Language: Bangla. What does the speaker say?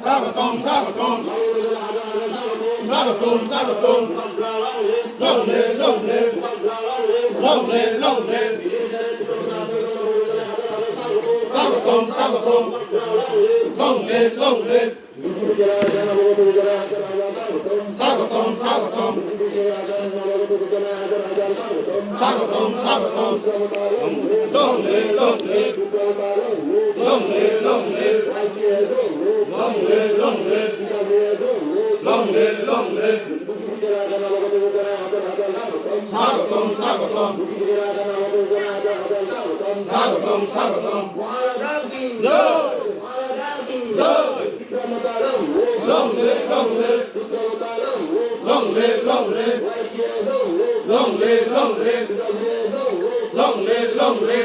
স্বাগতম স্বাগতম স্বাগতম স্বাগতম লং লে লং লে লং লে লং লে স্বাগতম স্বাগতম লং লে লং লে স্বাগতম স্বাগতম স্বাগতম স্বাগতম লং লে লং লে লং লে লং লে লং লে লং লে লং লে লং লে স্বাগতম স্বাগতম স্বাগতম স্বাগতম জয় জয় লং লে লং লে লং লে লং লে লং লে লং লে লং লে লং লে